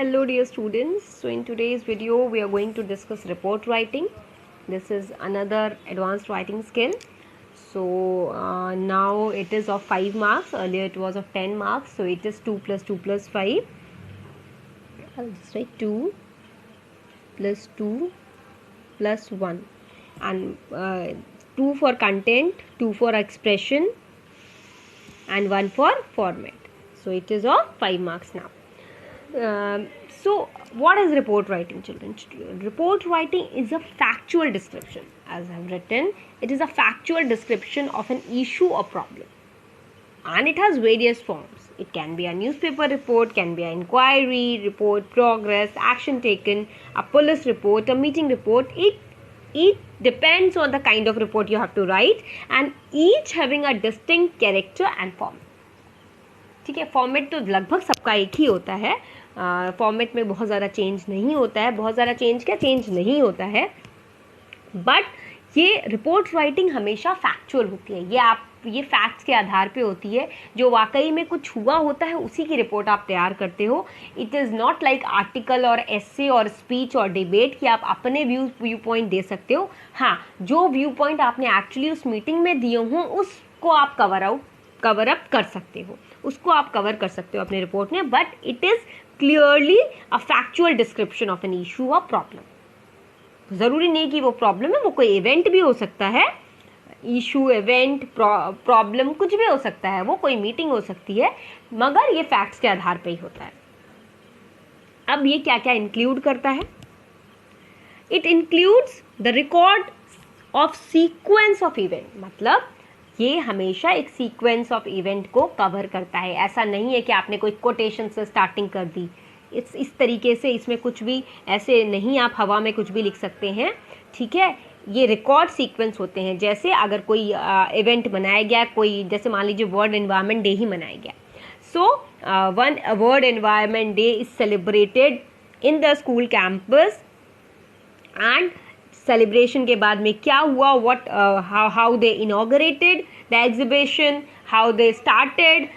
Hello dear students. So in today's video we are going to discuss report writing. This is another advanced writing skill. So now it is of 5 marks. Earlier it was of 10 marks. So it is 2 plus 2 plus 5. I'll just write 2 plus 2 plus 1 and 2 for content, 2 for expression and 1 for format. So it is of 5 marks now. So what is report writing, children? Report writing is a factual description. As I have written, it is a factual description of an issue or problem, and it has various forms. It can be a newspaper report, can be an inquiry report, progress, action taken, a police report, a meeting report. It depends on the kind of report you have to write, and each having a distinct character and format. ठीक है, format तो लगभग सबका एक ही होता है. Format में बहुत ज़्यादा चेंज नहीं होता है. बहुत ज़्यादा चेंज नहीं होता है. बट ये रिपोर्ट राइटिंग हमेशा फैक्चुअल होती है. ये फैक्ट्स के आधार पे होती है. जो वाकई में कुछ हुआ होता है उसी की रिपोर्ट आप तैयार करते हो. It is not like article और एसे और स्पीच और डिबेट कि आप अपने व्यू पॉइंट दे सकते हो. हाँ, जो व्यू पॉइंट आपने एक्चुअली उस मीटिंग में दिए हों उसको आप कवर अप कर सकते हो, उसको आप कवर कर सकते हो अपने रिपोर्ट में. But it is clearly a factual description of an issue और प्रॉब्लम. ज़रूरी नहीं कि वो प्रॉब्लम है, वो कोई इवेंट भी हो सकता है. इशू, इवेंट, प्रॉब्लम कुछ भी हो सकता है. वो कोई मीटिंग हो सकती है, मगर ये फैक्ट्स के आधार पे ही होता है. अब ये क्या क्या इंक्लूड करता है? It includes the record of sequence of event. मतलब ये हमेशा एक सीक्वेंस ऑफ इवेंट को कवर करता है. ऐसा नहीं है कि आपने कोई कोटेशन से स्टार्टिंग कर दी. इस तरीके से इसमें कुछ भी ऐसे नहीं आप हवा में कुछ भी लिख सकते हैं. ठीक है, ये रिकॉर्ड सीक्वेंस होते हैं. जैसे अगर कोई इवेंट बनाया गया, कोई जैसे मान लीजिए वर्ल्ड एनवायरनमेंट डे ही मनाया गया. So one world environment day is celebrated in the school campus and celebration के बाद में क्या हुआ, what how they inaugurated the exhibition, how they started.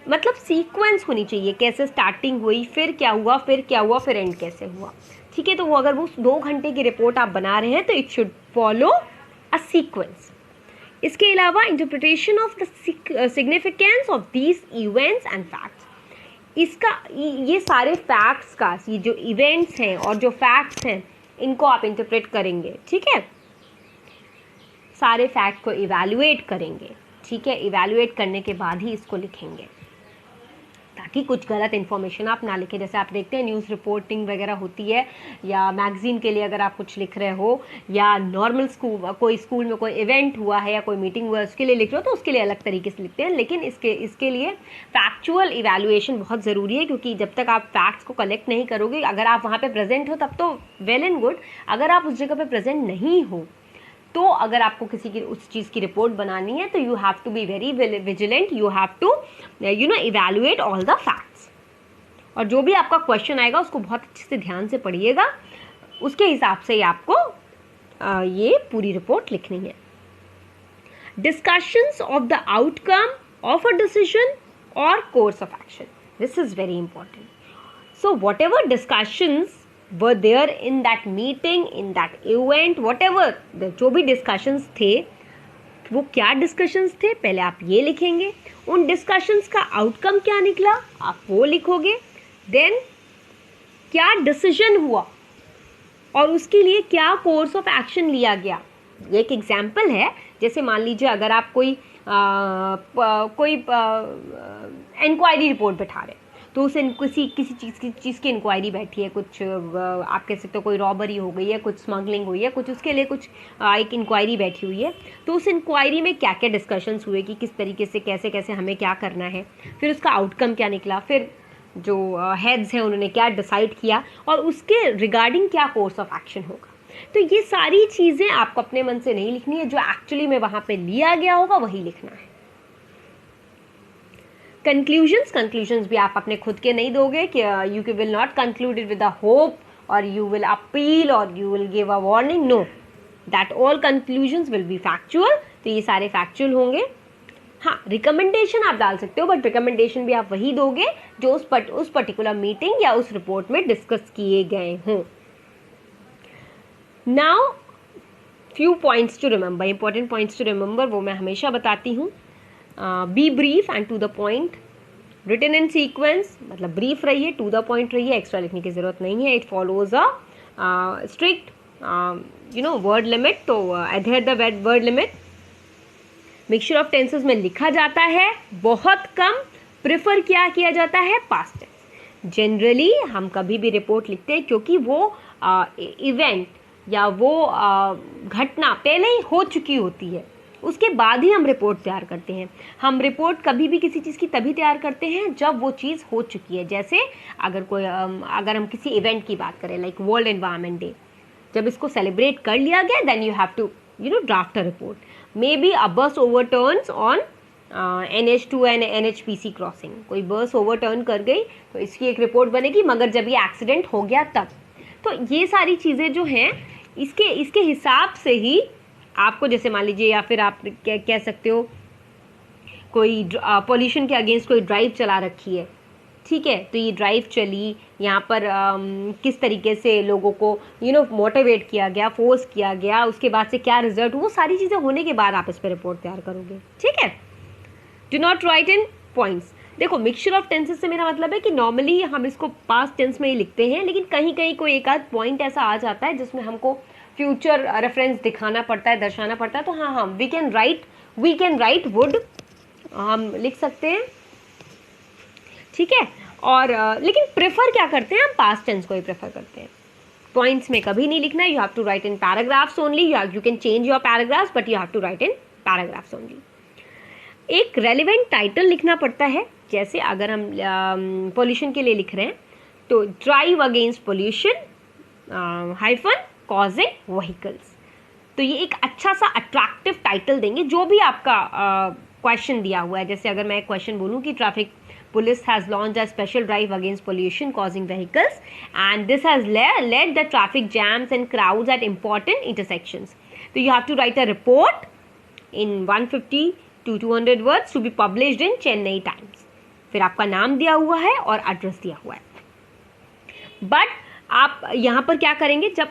मतलब सीक्वेंस होनी चाहिए, कैसे स्टार्टिंग हुई, फिर क्या हुआ, फिर एंड कैसे हुआ. ठीक है, तो वो अगर वो 2 घंटे की रिपोर्ट आप बना रहे हैं तो it should follow a sequence. इसके अलावा interpretation of the significance of these events and facts. इसका ये सारे फैक्ट्स का, ये जो इवेंट्स हैं और जो फैक्ट्स हैं, इनको आप इंटरप्रेट करेंगे. ठीक है, सारे फैक्ट को इवैल्यूएट करेंगे. ठीक है, इवैल्यूएट करने के बाद ही इसको लिखेंगे, ताकि कुछ गलत इन्फॉर्मेशन आप ना लिखें. जैसे आप देखते हैं न्यूज़ रिपोर्टिंग वगैरह होती है, या मैगजीन के लिए अगर आप कुछ लिख रहे हो, या नॉर्मल स्कूल में कोई इवेंट हुआ है या कोई मीटिंग हुआ है उसके लिए लिख रहे हो, तो उसके लिए अलग तरीके से लिखते हैं. लेकिन इसके लिए फैक्चुअल इवैल्यूएशन बहुत ज़रूरी है, क्योंकि जब तक आप फैक्ट्स को कलेक्ट नहीं करोगे, अगर आप वहाँ पर प्रेजेंट हो तब तो वेल एंड गुड. अगर आप उस जगह पर प्रेजेंट नहीं हो, तो अगर आपको किसी की उस चीज़ की रिपोर्ट बनानी है, तो you have to be very vigilant. You have to evaluate all the facts. और जो भी आपका क्वेश्चन आएगा उसको बहुत अच्छे से ध्यान से पढ़िएगा. उसके हिसाब से ही आपको ये पूरी रिपोर्ट लिखनी है. Discussions of the outcome of a decision और course of action. This is very important. So whatever discussions were there in that meeting, in that event, whatever, जो भी डिस्कशंस थे, वो क्या डिस्कशंस थे, पहले आप ये लिखेंगे. उन डिस्कशंस का आउटकम क्या निकला, आप वो लिखोगे. देन क्या डिसीजन हुआ और उसके लिए क्या कोर्स ऑफ एक्शन लिया गया. ये एक एग्जाम्पल है. जैसे मान लीजिए अगर आप कोई इंक्वायरी रिपोर्ट बैठा रहे, तो उसे किसी चीज़ की इंक्वायरी बैठी है, कुछ आप कह सकते हो कोई रॉबरी हो गई है, कुछ स्मगलिंग हुई है, कुछ उसके लिए कुछ एक इंक्वायरी बैठी हुई है. तो उस इंक्वायरी में क्या क्या डिस्कशंस हुए कि किस तरीके से कैसे हमें क्या करना है, फिर उसका आउटकम क्या निकला, फिर जो हेड्स हैं उन्होंने क्या डिसाइड किया, और उसके रिगार्डिंग क्या कोर्स ऑफ एक्शन होगा. तो ये सारी चीज़ें आपको अपने मन से नहीं लिखनी है, जो एक्चुअली में वहाँ पर लिया गया होगा वही लिखना है. कंक्लूजन्स भी आप अपने खुद के नहीं दोगे कि you will not conclude it with a hope और यू विल अपील और you will give a warning. No, that all conclusions will be factual. तो ये सारे फैक्चुअल होंगे. हाँ, रिकमेंडेशन आप डाल सकते हो, बट रिकमेंडेशन भी आप वही दोगे जो उस पर्टिकुलर मीटिंग या उस रिपोर्ट में डिस्कस किए गए हों. Now few points to remember, important points to remember, वो मैं हमेशा बताती हूँ. Be brief and to the point. Written in sequence, मतलब ब्रीफ रहिए, टू द पॉइंट रहिए, एक्स्ट्रा लिखने की जरूरत नहीं है. It follows a strict word limit, तो adhere the word limit. Mixture of tenses में लिखा जाता है बहुत कम. प्रेफर क्या किया जाता है? Past tense. जनरली हम कभी भी रिपोर्ट लिखते हैं क्योंकि वो इवेंट या वो घटना पहले ही हो चुकी होती है, उसके बाद ही हम रिपोर्ट तैयार करते हैं. हम रिपोर्ट कभी भी किसी चीज़ की तभी तैयार करते हैं जब वो चीज़ हो चुकी है. जैसे अगर हम किसी इवेंट की बात करें, लाइक वर्ल्ड एनवायरनमेंट डे, जब इसको सेलिब्रेट कर लिया गया, then you have to draft a report. Maybe a bus overturns on NH2 and NHPC crossing, कोई बस ओवरटर्न कर गई तो इसकी एक रिपोर्ट बनेगी, मगर जब ये एक्सीडेंट हो गया तब. तो ये सारी चीज़ें जो हैं इसके हिसाब से ही आपको, जैसे मान लीजिए, या फिर आप कह सकते हो कोई पॉल्यूशन के अगेंस्ट कोई ड्राइव चला रखी है, ठीक है, तो ये ड्राइव चली, यहाँ पर किस तरीके से लोगों को मोटिवेट किया गया, फोर्स किया गया, उसके बाद से क्या रिजल्ट, वो सारी चीज़ें होने के बाद आप इस पर रिपोर्ट तैयार करोगे. ठीक है. Do not right in points. देखो, मिक्सचर ऑफ टेंसेस से मेरा मतलब है कि नॉर्मली हम इसको पास्ट टेंस में ही लिखते हैं, लेकिन कहीं कहीं कोई एक आध पॉइंट ऐसा आ जाता है जिसमें हमको फ्यूचर रेफरेंस दिखाना पड़ता है, दर्शाना पड़ता है, तो हाँ, वी कैन राइट वुड हम लिख सकते हैं. ठीक है. और लेकिन प्रेफर क्या करते हैं हम? पास्ट टेंस को ही प्रेफर करते हैं. पॉइंट्स में कभी नहीं लिखना है. You have to write in paragraphs only. You can change your paragraphs, but you have to write in paragraphs only. एक रेलिवेंट टाइटल लिखना पड़ता है. जैसे अगर हम पॉल्यूशन के लिए लिख रहे हैं तो drive against pollution hyphen causing vehicles. तो ये एक अच्छा सा अट्रैक्टिव टाइटल देंगे जो भी आपका क्वेश्चन दिया हुआ है. जैसे अगर मैं एक क्वेश्चन बोलूँ कि traffic police has launched a special drive against pollution causing vehicles and this has led the traffic jams and crowds at important intersections. So you have to write a report in 150 to 200 words to be published in Chennai Times. फिर आपका नाम दिया हुआ है और address दिया हुआ है. बट आप यहाँ पर क्या करेंगे, जब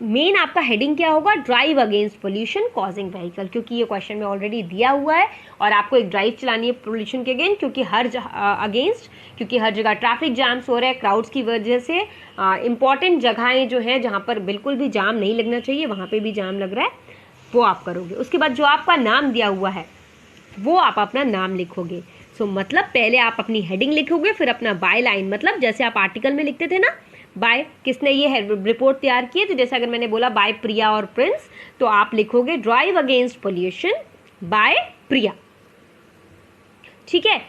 मेन आपका हेडिंग क्या होगा? Drive against pollution causing vehicle, क्योंकि ये क्वेश्चन में ऑलरेडी दिया हुआ है और आपको एक ड्राइव चलानी है पोल्यूशन के अगेंस्ट, क्योंकि हर जगह ट्रैफिक जाम्स हो रहे हैं क्राउड्स की वजह से. इंपॉर्टेंट जगहें जो हैं जहाँ पर बिल्कुल भी जाम नहीं लगना चाहिए, वहाँ पर भी जाम लग रहा है, वो आप करोगे. उसके बाद जो आपका नाम दिया हुआ है वो आप अपना नाम लिखोगे. मतलब पहले आप अपनी हेडिंग लिखोगे, फिर अपना बाय लाइन, मतलब जैसे आप आर्टिकल में लिखते थे ना, बाय किसने ये रिपोर्ट तैयार की है, तो जैसे अगर मैंने बोला बाय प्रिया और प्रिंस, तो आप लिखोगे ड्राइव अगेंस्ट पोल्यूशन बाय प्रिया. ठीक है.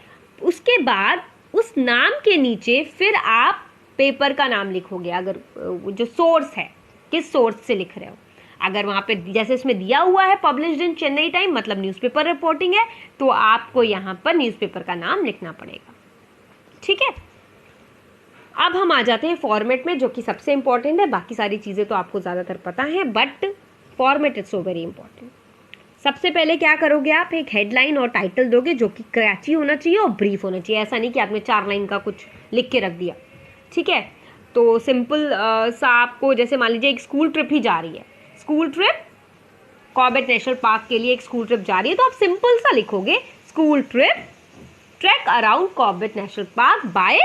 उसके बाद उस नाम के नीचे फिर आप पेपर का नाम लिखोगे, अगर जो सोर्स है, किस सोर्स से लिख रहे हो. अगर वहाँ पे जैसे इसमें दिया हुआ है पब्लिश्ड इन चेन्नई टाइम, मतलब न्यूज़पेपर रिपोर्टिंग है, तो आपको यहाँ पर न्यूज़पेपर का नाम लिखना पड़ेगा. ठीक है. अब हम आ जाते हैं फॉर्मेट में, जो कि सबसे इंपॉर्टेंट है. बाकी सारी चीज़ें तो आपको ज़्यादातर पता है, but format is so very important. सबसे पहले क्या करोगे आप? एक हेडलाइन और टाइटल दोगे जो कि कैची होना चाहिए और ब्रीफ होना चाहिए. ऐसा नहीं कि आपने 4 लाइन का कुछ लिख के रख दिया. ठीक है. तो सिंपल सा आपको, जैसे मान लीजिए एक स्कूल ट्रिप ही जा रही है, school trip Corbett National park के लिए एक स्कूल ट्रिप जा रही है, तो आप सिंपल सा लिखोगे school trip trek around Corbett National Park by,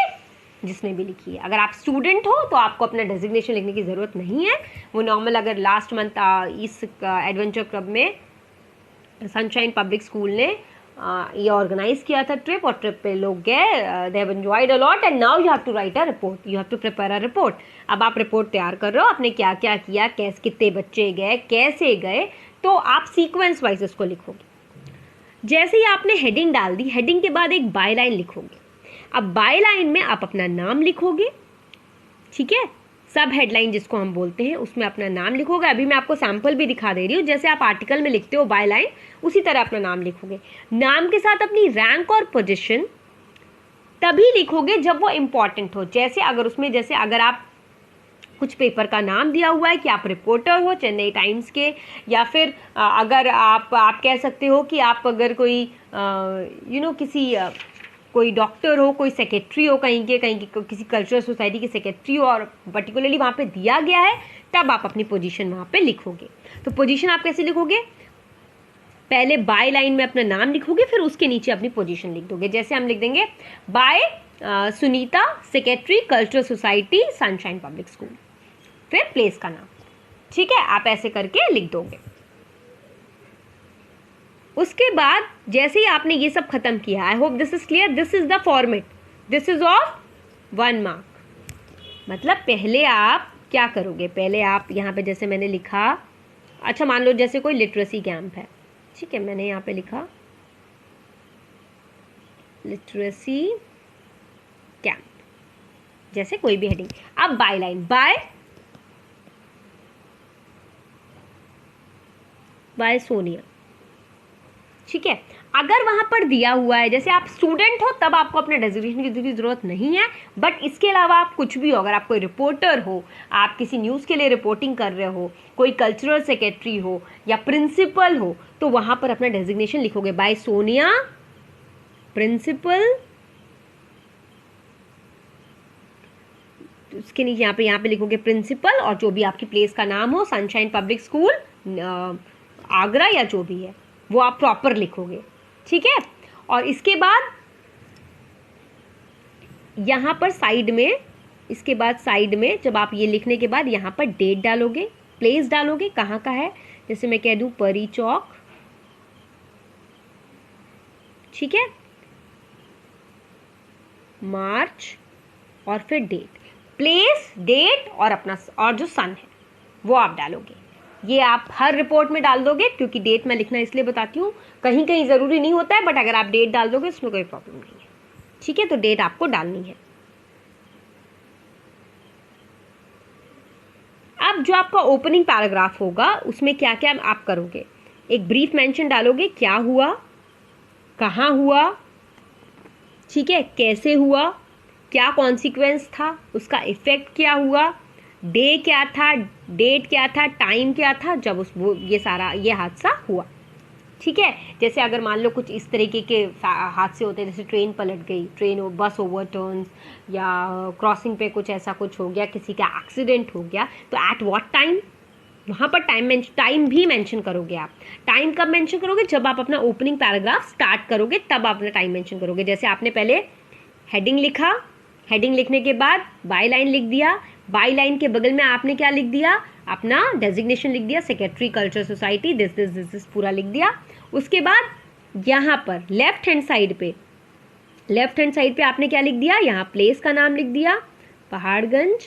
जिसने भी लिखी है. अगर आप स्टूडेंट हो तो आपको अपना डेजिग्नेशन लिखने की ज़रूरत नहीं है. वो नॉर्मल, अगर लास्ट मंथ इस एडवेंचर क्लब में सनशाइन पब्लिक स्कूल ने ये ऑर्गेनाइज किया था ट्रिप, और ट्रिप पे लोग गए, they have enjoyed a lot and now you have to write a report, you have to prepare a report. अब आप रिपोर्ट तैयार कर रहे हो, आपने क्या क्या किया, कितने बच्चे गए, कैसे गए, तो आप सीक्वेंस वाइज इसको लिखोगे. जैसे ही आपने हेडिंग डाल दी, हेडिंग के बाद एक बाय लाइन लिखोगे. अब बाय लाइन में आप अपना नाम लिखोगे. ठीक है. सब हेडलाइन जिसको हम बोलते हैं, उसमें अपना नाम लिखोगे. अभी मैं आपको सैंपल भी दिखा दे रही हूँ. जैसे आप आर्टिकल में लिखते हो बाय लाइन, उसी तरह अपना नाम लिखोगे. नाम के साथ अपनी रैंक और पोजीशन तभी लिखोगे जब वो इंपॉर्टेंट हो. जैसे अगर आप कुछ पेपर का नाम दिया हुआ है कि आप रिपोर्टर हो चेन्नई टाइम्स के, या फिर अगर आप कह सकते हो कि आप अगर कोई किसी कोई डॉक्टर हो, कोई सेक्रेटरी हो कहीं के किसी कल्चरल सोसाइटी की सेक्रेटरी हो और पर्टिकुलरली वहाँ पे दिया गया है, तब आप अपनी पोजीशन वहाँ पे लिखोगे। तो पोजीशन आप कैसे लिखोगे? पहले बाय लाइन में अपना नाम लिखोगे, फिर उसके नीचे अपनी पोजीशन लिख दोगे। जैसे हम लिख देंगे by Sunita, secretary, cultural society, sunshine public school, फिर प्लेस का नाम। ठीक है, आप ऐसे करके लिख दोगे। उसके बाद जैसे ही आपने ये सब खत्म किया, आई hope this is clear, this is the format, this is of 1 mark. मतलब पहले आप क्या करोगे? पहले आप यहाँ पे जैसे मैंने लिखा, अच्छा मान लो जैसे कोई लिटरेसी कैंप है, ठीक है, मैंने यहाँ पे लिखा लिटरेसी कैंप, जैसे कोई भी हेडिंग। अब बाय लाइन, बाय सोनिया। ठीक है, अगर वहां पर दिया हुआ है, जैसे आप स्टूडेंट हो तब आपको अपने डेजिग्नेशन की जरूरत नहीं है, बट इसके अलावा आप कुछ भी हो, अगर आप कोई रिपोर्टर हो, आप किसी न्यूज़ के लिए रिपोर्टिंग कर रहे हो, कोई कल्चरल सेक्रेटरी हो या प्रिंसिपल हो, तो वहां पर अपना डेजिग्नेशन लिखोगे बाय सोनिया प्रिंसिपल। उसके नीचे यहाँ पे लिखोगे प्रिंसिपल, और जो भी आपकी प्लेस का नाम हो, सनशाइन पब्लिक स्कूल आगरा या जो भी है वो आप प्रॉपर लिखोगे। ठीक है, और इसके बाद यहाँ पर साइड में, इसके बाद साइड में जब आप ये लिखने के बाद यहाँ पर डेट डालोगे, प्लेस डालोगे, कहाँ का है, जैसे मैं कह दूँ परी चौक। ठीक है, मार्च, और फिर डेट, प्लेस, डेट और अपना और जो सन है वो आप डालोगे। ये आप हर रिपोर्ट में डाल दोगे, क्योंकि डेट मैं लिखना इसलिए बताती हूँ, कहीं कहीं ज़रूरी नहीं होता है, बट अगर आप डेट डाल दोगे उसमें कोई प्रॉब्लम नहीं है। ठीक है, तो डेट आपको डालनी है। अब जो आपका ओपनिंग पैराग्राफ होगा उसमें क्या क्या आप करोगे? एक ब्रीफ मेंशन डालोगे, क्या हुआ, कहाँ हुआ, ठीक है, कैसे हुआ, क्या कॉन्सिक्वेंस था, उसका इफेक्ट क्या हुआ, डे क्या था, डेट क्या था, टाइम क्या था जब ये हादसा हुआ। ठीक है, जैसे अगर मान लो कुछ इस तरीके के हादसे होते हैं, जैसे ट्रेन पलट गई, बस ओवरटर्न्स, या क्रॉसिंग पे कुछ ऐसा कुछ हो गया, किसी का एक्सीडेंट हो गया, तो एट व्हाट टाइम, वहाँ पर टाइम भी मेंशन करोगे आप। टाइम कब मेंशन करोगे? जब आप अपना ओपनिंग पैराग्राफ स्टार्ट करोगे तब आप अपना टाइम मेंशन करोगे। जैसे आपने पहले हेडिंग लिखा, हेडिंग लिखने के बाद बाय लाइन लिख दिया, बाय लाइन के बगल में आपने क्या लिख दिया? अपना डेजिग्नेशन लिख दिया, सेक्रेटरी कल्चर सोसाइटी, दिस पूरा लिख दिया। उसके बाद यहाँ पर लेफ्ट हैंड साइड पे आपने क्या लिख दिया? यहाँ प्लेस का नाम लिख दिया, पहाड़गंज,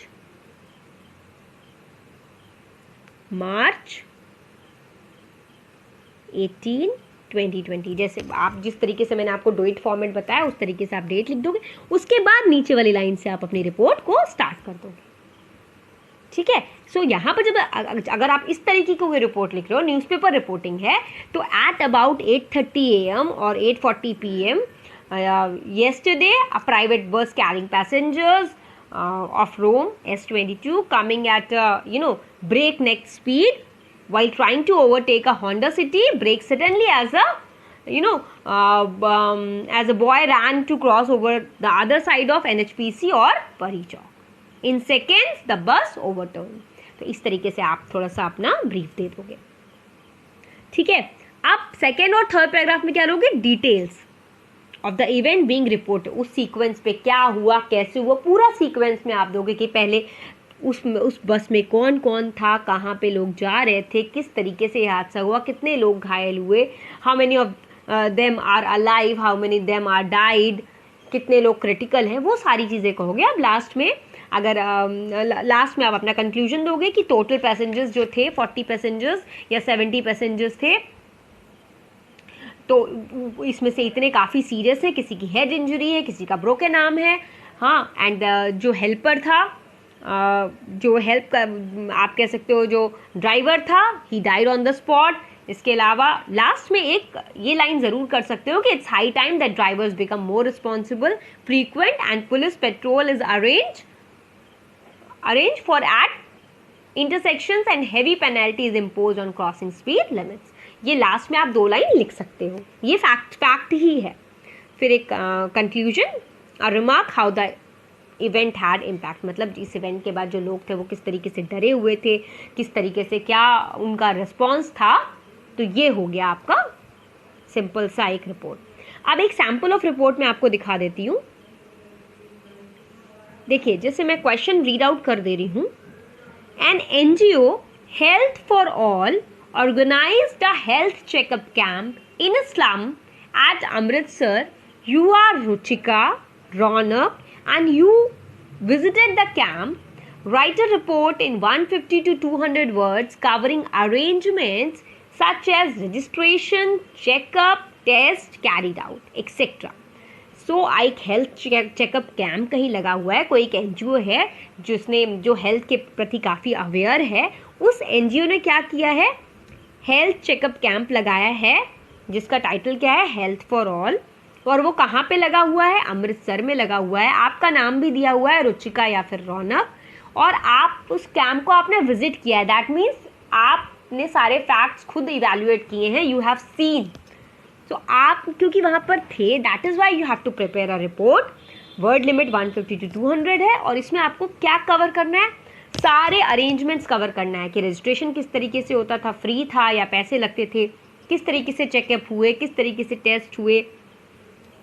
मार्च 18 2020। जैसे आप जिस तरीके से मैंने आपको डेट फॉर्मेट बताया उस तरीके से आप डेट लिख दोगे। उसके बाद नीचे वाली लाइन से आप अपनी रिपोर्ट को स्टार्ट कर दोगे। ठीक है, सो यहाँ पर जब अगर आप इस तरीके की कोई रिपोर्ट लिख रहे हो, न्यूज़पेपर रिपोर्टिंग है, तो एट अबाउट 8:30 AM और 8:40 PM yesterday a private bus carrying passengers of Rome S22 coming at breakneck speed while trying to overtake a Honda City braked suddenly as a boy ran to cross over the other side of NHPC or Pari Chowk. In seconds the bus overturned. तो इस तरीके से आप थोड़ा सा अपना brief दे दोगे। ठीक है, आप सेकेंड और थर्ड पैराग्राफ में क्या लोगे? Details of the event being reported. उस सीक्वेंस पे क्या हुआ, कैसे हुआ, पूरा सीक्वेंस में आप दोगे कि पहले उस बस में कौन कौन था, कहाँ पे लोग जा रहे थे, किस तरीके से हादसा हुआ, कितने लोग घायल हुए, how many of them are alive, how many them are died, कितने लोग क्रिटिकल हैं, वो सारी चीज़ें कहोगे। अब लास्ट में लास्ट में आप अपना कंक्लूजन दोगे कि टोटल पैसेंजर्स जो थे 40 पैसेंजर्स या 70 पैसेंजर्स थे, तो इसमें से इतने काफ़ी सीरियस है, किसी की हेड इंजरी है, किसी का ब्रोकन आर्म है, हाँ, एंड जो हेल्पर था, जो हेल्प कर आप कह सकते हो जो ड्राइवर था, he died on the spot. इसके अलावा लास्ट में एक ये लाइन ज़रूर कर सकते हो कि it's high time that drivers become more responsible, frequent and police patrol is arrange for at intersections and heavy penalties imposed on crossing speed limits. ये लास्ट में आप 2 लाइन लिख सकते हो, ये फैक्ट ही है. फिर एक conclusion, a remark how the event had impact, मतलब इस इवेंट के बाद जो लोग थे वो किस तरीके से डरे हुए थे, किस तरीके से क्या उनका रिस्पॉन्स था. तो ये हो गया आपका सिंपल सा एक रिपोर्ट. अब एक सैम्पल ऑफ रिपोर्ट मैं आपको दिखा देती हूँ. देखिए, जैसे मैं क्वेश्चन रीड आउट कर दे रही हूँ. An NGO health for all organized a health checkup camp in a slum at Amritsar. You are Ruchika, Ronak, and you visited the camp. Write a report in 150 to 200 words covering arrangements such as registration, checkup, test carried out, etc. सो एक health checkup camp कहीं लगा हुआ है, कोई एक NGO है जो health के प्रति काफ़ी अवेयर है. उस NGO ने क्या किया है, हेल्थ चेकअप कैंप लगाया है जिसका टाइटल क्या है, हेल्थ फॉर ऑल. और वो कहाँ पे लगा हुआ है, अमृतसर में लगा हुआ है. आपका नाम भी दिया हुआ है रुचिका या फिर रौनक, और आप उस कैंप को आपने विजिट किया है. दैट मीन्स आपने सारे फैक्ट्स खुद इवेल्युएट किए हैं, यू हैव सीन. तो आप क्योंकि वहाँ पर थे, that is why you have to prepare a report. Word limit 150 to 200 है, और इसमें आपको क्या कवर करना है, सारे अरेंजमेंट्स कवर करना है कि रजिस्ट्रेशन किस तरीके से होता था, फ्री था या पैसे लगते थे, किस तरीके से चेकअप हुए, किस तरीके से टेस्ट हुए,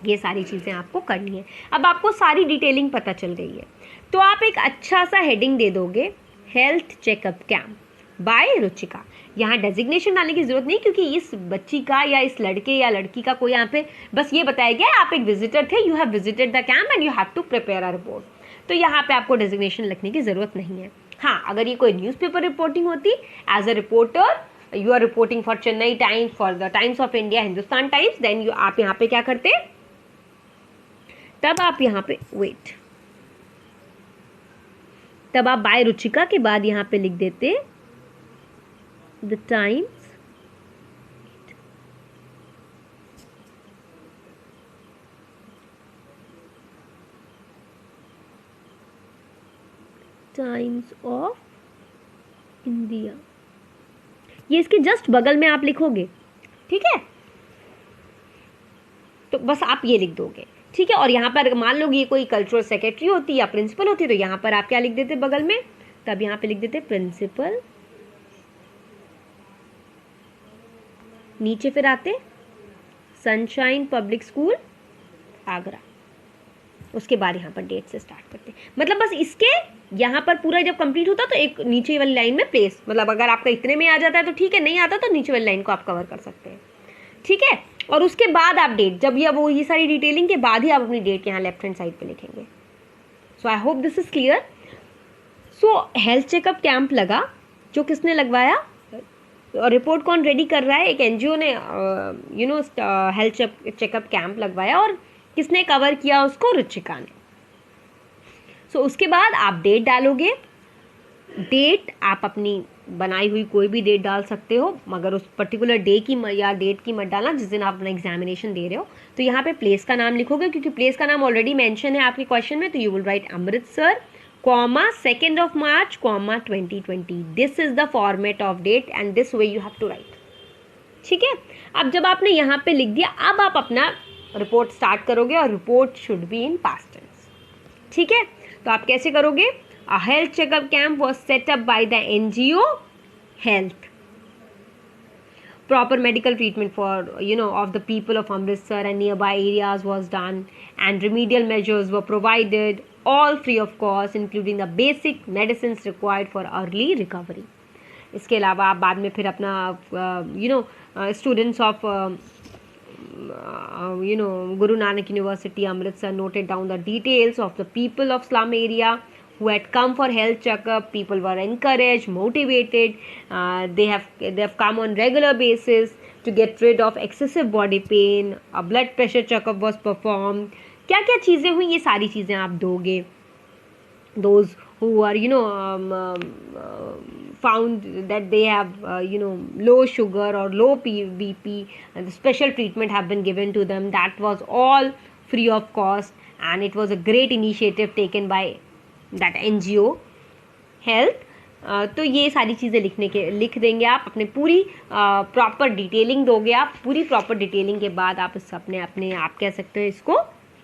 ये सारी चीज़ें आपको करनी है. अब आपको सारी डिटेलिंग पता चल गई है, तो आप एक अच्छा सा हेडिंग दे दोगे, health checkup camp by Ruchika. यहाँ डेजिग्नेशन डालने की जरूरत नहीं, क्योंकि इस बच्ची का या इस लड़के या लड़की का कोई यहाँ पे बस ये बताया गया आप एक विजिटर थे, you have visited the camp and you have to prepare a report. तो यहाँ पे आपको डेजिग्नेशन लिखने की जरूरत नहीं है. हाँ, अगर ये कोई न्यूज़पेपर रिपोर्टिंग होती, as a reporter you are reporting for Chennai Times, for the Times of India, Hindustan Times, then आप यहाँ पे क्या करते, तब आप यहाँ पे तब आप बाय रुचिका के बाद यहाँ पे लिख देते द टाइम्स ऑफ इंडिया. ये इसके जस्ट बगल में आप लिखोगे, ठीक है. तो बस आप ये लिख दोगे, ठीक है. और यहाँ पर मान लो ये कोई कल्चरल सेक्रेटरी होती या प्रिंसिपल होती, तो यहाँ पर आप क्या लिख देते बगल में, तब यहाँ पे लिख देते प्रिंसिपल. नीचे फिर आते सनशाइन पब्लिक स्कूल आगरा. उसके बाद यहाँ पर डेट से स्टार्ट करते, मतलब बस इसके यहाँ पर पूरा जब कंप्लीट होता तो एक नीचे वाली लाइन में प्लेस, मतलब अगर आपका इतने में आ जाता है तो ठीक है, नहीं आता तो नीचे वाली लाइन को आप कवर कर सकते हैं, ठीक है. और उसके बाद आप डेट, जब ये सारी डिटेलिंग के बाद ही आप अपनी डेट यहाँ लेफ्ट हैंड साइड पे लिखेंगे. So I hope this is clear. So health checkup camp लगा, जो किसने लगवाया, और रिपोर्ट कौन रेडी कर रहा है, एक NGO ने हेल्थ चेकअप कैंप लगवाया, और किसने कवर किया उसको, रुचिका ने. सो उसके बाद आप डेट डालोगे. डेट आप अपनी बनाई हुई कोई भी डेट डाल सकते हो, मगर उस पर्टिकुलर डे की या डेट की मत डालना जिस दिन आप अपना एग्जामिनेशन दे रहे हो. तो यहाँ पे प्लेस का नाम लिखोगे, क्योंकि प्लेस का नाम ऑलरेडी मेंशन है आपके क्वेश्चन में, तो you will write Amritsar, 2nd of March, 2020. This is the format of date and this way you have to write, ठीक है. अब जब आपने यहाँ पे लिख दिया, अब आप अपना रिपोर्ट स्टार्ट करोगे, और report should be in past tense, ठीक है. तो आप कैसे करोगे, a health checkup camp was set up by the NGO health. Proper medical treatment for of the people of Amritsar and nearby areas was done, and remedial measures were provided, all free of cost, including the basic medicines required for early recovery. इसके अलावा आप बाद में फिर अपना students of Guru Nanak University Amritsar noted down the details of the people of slum area who had come for health checkup. People were encouraged, motivated. They have come on regular basis to get rid of excessive body pain. A blood pressure checkup was performed. क्या क्या चीज़ें हुई, ये सारी चीज़ें आप दोगे. Those who are found that they have low sugar or low BP, and the special treatment have been given to them. That was all free of cost, and it was a great initiative taken by that NGO health. तो ये सारी चीज़ें लिख देंगे आप, अपने पूरी proper detailing दोगे आप, पूरी प्रॉपर डिटेलिंग के बाद आप इस अपने आप कह सकते हो इसको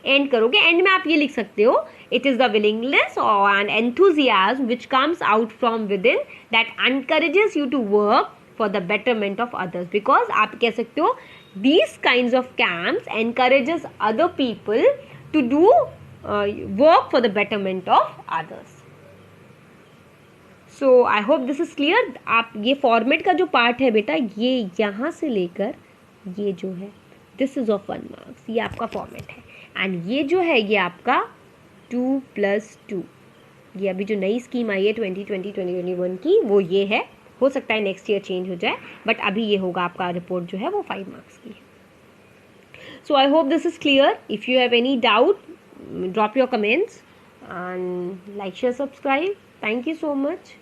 एंड करोगे। एंड में आप ये लिख सकते हो, इट इज़ द विलिंगनेस और an enthusiasm which comes out from within that encourages you to work for the betterment of others, because आप कह सकते हो these kinds of camps encourages other people to do work for the betterment of others. So I hope this is clear. आप ये format का जो part है बेटा, ये यहाँ से लेकर ये जो है दिस इज ऑफ 1 मार्क्स, ये आपका फॉर्मेट है। एंड ये जो है ये आपका 2+2, ये अभी जो नई स्कीम आई है 2020-2021 की, वो ये है। हो सकता है नेक्स्ट ईयर चेंज हो जाए, बट अभी ये होगा आपका रिपोर्ट जो है वो 5 मार्क्स की है। So I hope this is clear. If you have any doubt, drop your comments and like, share, subscribe. Thank you so much.